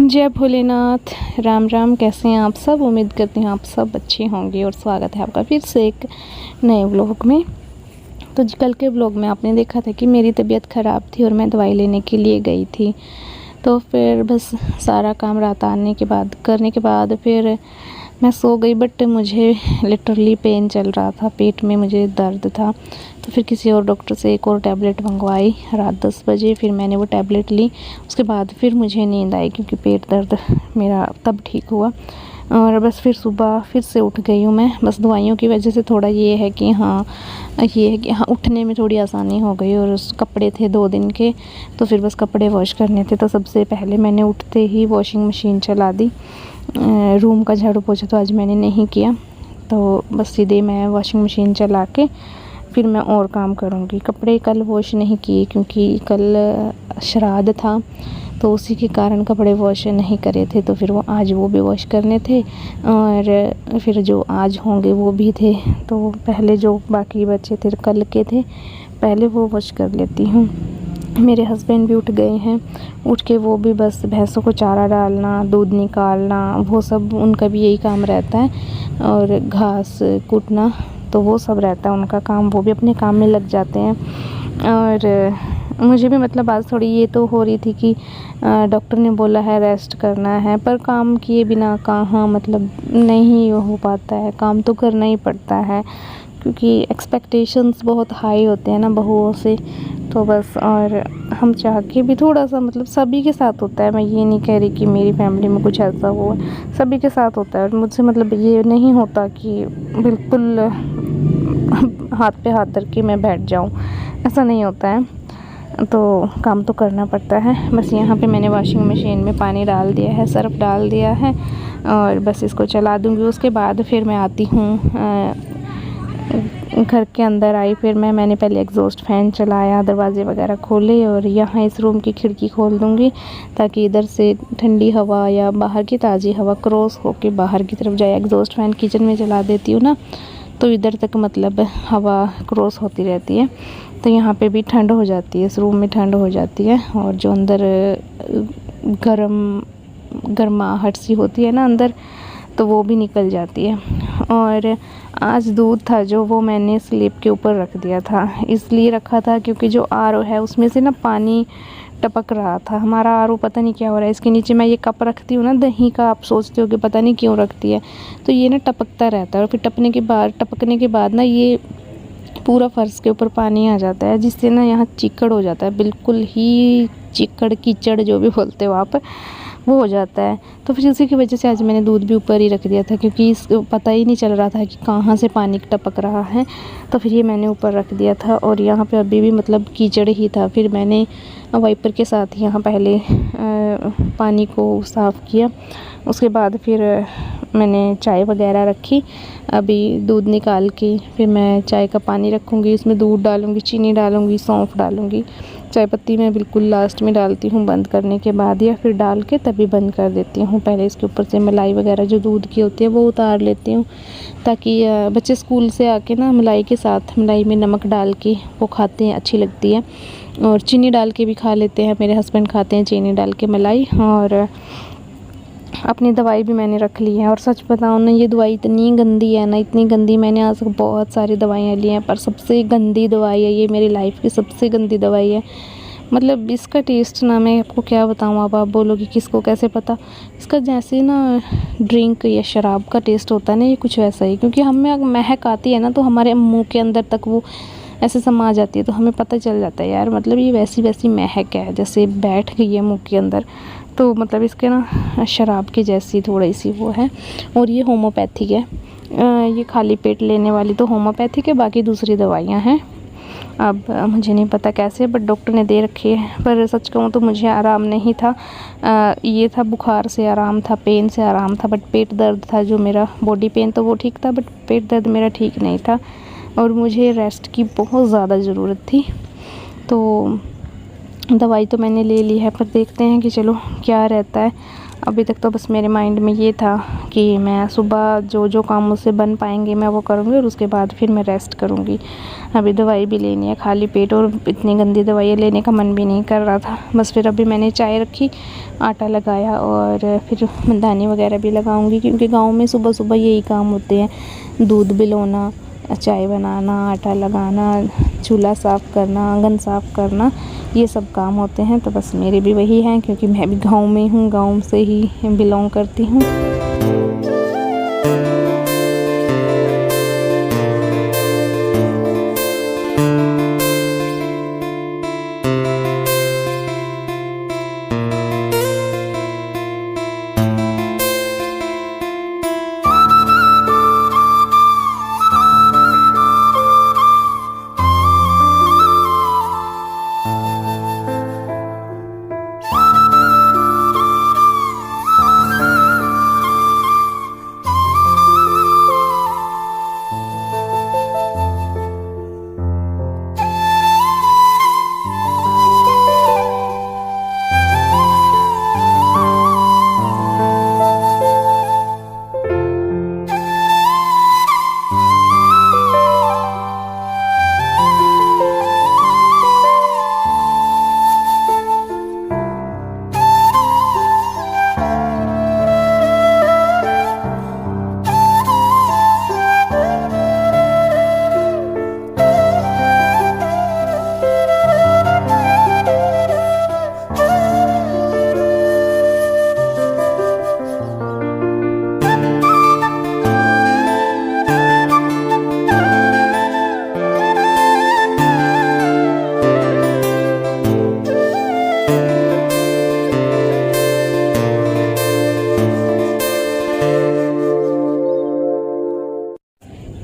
जय भोलेनाथ, राम राम। कैसे हैं आप सब? उम्मीद करती हूँ आप सब अच्छे होंगे और स्वागत है आपका फिर से एक नए व्लॉग में। तो कल के व्लॉग में आपने देखा था कि मेरी तबीयत ख़राब थी और मैं दवाई लेने के लिए गई थी। तो फिर बस सारा काम रात आने के बाद करने के बाद फिर मैं सो गई, बट मुझे लिटरली पेन चल रहा था, पेट में मुझे दर्द था। तो फिर किसी और डॉक्टर से एक और टैबलेट मंगवाई रात 10 बजे। फिर मैंने वो टैबलेट ली, उसके बाद फिर मुझे नींद आई क्योंकि पेट दर्द मेरा तब ठीक हुआ। और बस फिर सुबह फिर से उठ गई हूँ मैं। बस दवाइयों की वजह से थोड़ा ये है कि हाँ उठने में थोड़ी आसानी हो गई। और उस कपड़े थे 2 दिन के, तो फिर बस कपड़े वॉश करने थे। तो सबसे पहले मैंने उठते ही वॉशिंग मशीन चला दी। रूम का झाड़ू पोछा तो आज मैंने नहीं किया, तो बस सीधे मैं वॉशिंग मशीन चला के फिर मैं और काम करूँगी। कपड़े कल वॉश नहीं किए क्योंकि कल श्राद्ध था, तो उसी के कारण कपड़े वॉश नहीं करे थे। तो फिर आज वो भी वॉश करने थे और फिर जो आज होंगे वो भी थे। तो पहले जो बाकी बचे थे कल के थे, पहले वो वॉश कर लेती हूँ। मेरे हस्बैंड भी उठ गए हैं। उठ के वो भी बस भैंसों को चारा डालना, दूध निकालना, वो सब उनका भी यही काम रहता है। और घास कूटना, तो वो सब रहता है उनका काम। वो भी अपने काम में लग जाते हैं। और मुझे भी मतलब आज थोड़ी ये तो हो रही थी कि डॉक्टर ने बोला है रेस्ट करना है, पर काम किए बिना कहाँ मतलब नहीं हो पाता है। काम तो करना ही पड़ता है क्योंकि एक्सपेक्टेशंस बहुत हाई होते हैं ना बहुओं से। तो बस, और हम चाह के भी थोड़ा सा मतलब सभी के साथ होता है। मैं ये नहीं कह रही कि मेरी फैमिली में कुछ ऐसा हुआ, सभी के साथ होता है। और मुझसे मतलब ये नहीं होता कि बिल्कुल हाथ पे हाथ धर के मैं बैठ जाऊं, ऐसा नहीं होता है। तो काम तो करना पड़ता है। बस यहाँ पे मैंने वॉशिंग मशीन में पानी डाल दिया है, सर्फ डाल दिया है और बस इसको चला दूँगी। उसके बाद फिर मैं आती हूँ घर के अंदर आई। फिर मैंने पहले एग्जॉस्ट फ़ैन चलाया, दरवाज़े वगैरह खोले और यहाँ इस रूम की खिड़की खोल दूँगी ताकि इधर से ठंडी हवा या बाहर की ताज़ी हवा क्रॉस होके बाहर की तरफ जाए। एग्जॉस्ट फ़ैन किचन में चला देती हूँ ना, तो इधर तक मतलब हवा क्रॉस होती रहती है। तो यहाँ पे भी ठंड हो जाती है, इस रूम में ठंड हो जाती है। और जो अंदर गर्माहट सी होती है ना अंदर, तो वो भी निकल जाती है। और आज दूध था जो, वो मैंने स्लैब के ऊपर रख दिया था। इसलिए रखा था क्योंकि जो आरओ है उसमें से ना पानी टपक रहा था। हमारा आरओ पता नहीं क्या हो रहा है, इसके नीचे मैं ये कप रखती हूँ ना दही का, आप सोचते हो कि पता नहीं क्यों रखती है, तो ये ना टपकता रहता है। और फिर टपकने के बाद ना ये पूरा फर्श के ऊपर पानी आ जाता है, जिससे ना यहाँ चिक्कड़ हो जाता है, बिल्कुल ही चिक्कड़ कीचड़ जो भी बोलते हो आप, वो हो जाता है। तो फिर उसी की वजह से आज मैंने दूध भी ऊपर ही रख दिया था क्योंकि पता ही नहीं चल रहा था कि कहाँ से पानी टपक रहा है। तो फिर ये मैंने ऊपर रख दिया था और यहाँ पे अभी भी मतलब कीचड़ ही था। फिर मैंने वाइपर के साथ यहाँ पहले पानी को साफ़ किया। उसके बाद फिर मैंने चाय वगैरह रखी। अभी दूध निकाल के फिर मैं चाय का पानी रखूँगी, उसमें दूध डालूँगी, चीनी डालूँगी, सौंफ डालूँगी। चाय पत्ती मैं बिल्कुल लास्ट में डालती हूँ बंद करने के बाद, या फिर डाल के तभी बंद कर देती हूँ। पहले इसके ऊपर से मलाई वगैरह जो दूध की होती है वो उतार लेती हूँ, ताकि बच्चे स्कूल से आके ना मलाई के साथ मलाई में नमक डाल के वो खाते हैं, अच्छी लगती है। और चीनी डाल के भी खा लेते हैं, मेरे हस्बैंड खाते हैं चीनी डाल के मलाई। और अपनी दवाई भी मैंने रख ली है। और सच बताऊँ ना, ये दवाई इतनी गंदी है ना, इतनी गंदी, मैंने आज तक बहुत सारी दवाइयाँ ली हैं पर सबसे गंदी दवाई है ये, मेरी लाइफ की सबसे गंदी दवाई है। मतलब इसका टेस्ट ना मैं आपको क्या बताऊँ, अब आप बोलोगे किसको कैसे पता। इसका जैसे ना ड्रिंक या शराब का टेस्ट होता है ना, ये कुछ वैसा ही, क्योंकि हमें महक आती है ना तो हमारे मुंह के अंदर तक वो ऐसे समा जाती है, तो हमें पता चल जाता है यार मतलब ये वैसी वैसी महक है, जैसे बैठ गई है मुंह के अंदर। तो मतलब इसके ना शराब की जैसी थोड़ी सी वो है। और ये होम्योपैथिक है, ये खाली पेट लेने वाली तो होम्योपैथिक है, बाकी दूसरी दवाइयाँ हैं। अब मुझे नहीं पता कैसे, बट डॉक्टर ने दे रखी है। पर सच कहूँ तो मुझे आराम नहीं था। ये था बुखार से आराम था, पेन से आराम था, बट पेट दर्द था जो मेरा, बॉडी पेन तो वो ठीक था, बट पेट दर्द मेरा ठीक नहीं था। और मुझे रेस्ट की बहुत ज़्यादा ज़रूरत थी। तो दवाई तो मैंने ले ली है, पर देखते हैं कि चलो क्या रहता है। अभी तक तो बस मेरे माइंड में ये था कि मैं सुबह जो जो काम मुझसे बन पाएंगे मैं वो करूँगी, और उसके बाद फिर मैं रेस्ट करूँगी। अभी दवाई भी लेनी है खाली पेट, और इतनी गंदी दवाइयाँ लेने का मन भी नहीं कर रहा था। बस फिर अभी मैंने चाय रखी, आटा लगाया, और फिर दानी वगैरह भी लगाऊंगी, क्योंकि गांव में सुबह सुबह यही काम होते हैं, दूध बिलोना, चाय बनाना, आटा लगाना, चूल्हा साफ़ करना, आंगन साफ़ करना, ये सब काम होते हैं। तो बस मेरे भी वही हैं, क्योंकि मैं भी गांव में हूँ, गांव से ही बिलोंग करती हूँ।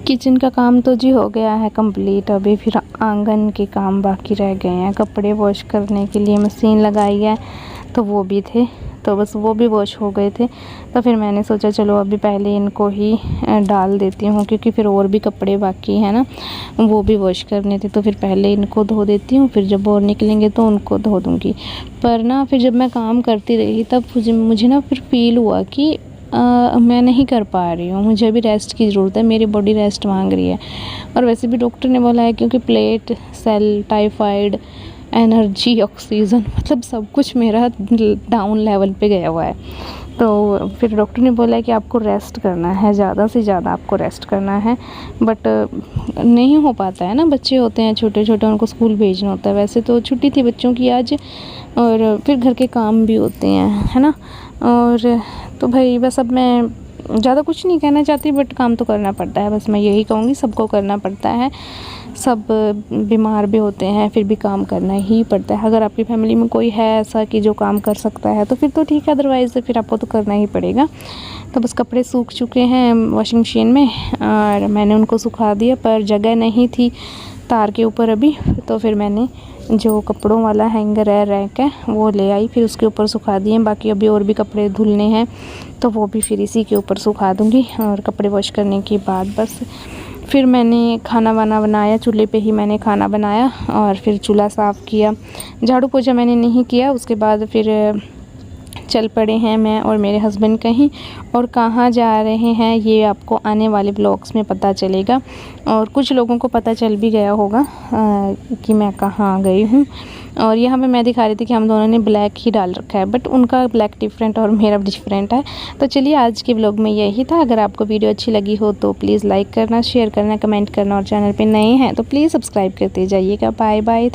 किचन का काम तो जी हो गया है कंप्लीट। अभी फिर आंगन के काम बाकी रह गए हैं। कपड़े वॉश करने के लिए मशीन लगाई है, तो वो भी थे, तो बस वो भी वॉश हो गए थे। तो फिर मैंने सोचा चलो अभी पहले इनको ही डाल देती हूँ, क्योंकि फिर और भी कपड़े बाकी हैं ना, वो भी वॉश करने थे। तो फिर पहले इनको धो देती हूँ, फिर जब और निकलेंगे तो उनको धो दूँगी। पर ना फिर जब मैं काम करती रही तब मुझे ना फिर फील हुआ कि मैं नहीं कर पा रही हूँ, मुझे अभी रेस्ट की ज़रूरत है, मेरी बॉडी रेस्ट मांग रही है। और वैसे भी डॉक्टर ने बोला है, क्योंकि plate, cell, typhoid, energy, oxygen, मतलब सब कुछ मेरा डाउन लेवल पे गया हुआ है। तो फिर डॉक्टर ने बोला है कि आपको रेस्ट करना है, ज़्यादा से ज़्यादा आपको रेस्ट करना है। बट नहीं हो पाता है ना, बच्चे होते हैं छोटे छोटे, उनको स्कूल भेजना होता है। वैसे तो छुट्टी थी बच्चों की आज, और फिर घर के काम भी होते हैं, है ना। और तो भाई बस अब मैं ज़्यादा कुछ नहीं कहना चाहती, बट काम तो करना पड़ता है। बस मैं यही कहूँगी, सबको करना पड़ता है, सब बीमार भी होते हैं, फिर भी काम करना ही पड़ता है। अगर आपकी फैमिली में कोई है ऐसा कि जो काम कर सकता है तो फिर तो ठीक है, अदरवाइज़ फिर आपको तो करना ही पड़ेगा। तो बस कपड़े सूख चुके हैं वॉशिंग मशीन में, और मैंने उनको सुखा दिया, पर जगह नहीं थी तार के ऊपर अभी। तो फिर मैंने जो कपड़ों वाला हैंगर है, रैक है, वो ले आई, फिर उसके ऊपर सुखा दिए। बाकी अभी और भी कपड़े धुलने हैं, तो वो भी फिर इसी के ऊपर सुखा दूँगी। और कपड़े वॉश करने के बाद बस फिर मैंने खाना वाना बनाया, चूल्हे पे ही मैंने खाना बनाया, और फिर चूल्हा साफ़ किया। झाड़ू पोछा मैंने नहीं किया। उसके बाद फिर चल पड़े हैं मैं और मेरे हस्बैंड कहीं, और कहाँ जा रहे हैं ये आपको आने वाले ब्लॉग्स में पता चलेगा। और कुछ लोगों को पता चल भी गया होगा कि मैं कहाँ गई हूँ। और यहाँ पे मैं दिखा रही थी कि हम दोनों ने ब्लैक ही डाल रखा है, बट उनका ब्लैक डिफरेंट और मेरा डिफरेंट है। तो चलिए आज के ब्लॉग में यही था। अगर आपको वीडियो अच्छी लगी हो तो प्लीज़ लाइक करना, शेयर करना, कमेंट करना, और चैनल पे नए हैं तो प्लीज़ सब्सक्राइब करते जाइएगा। Bye bye.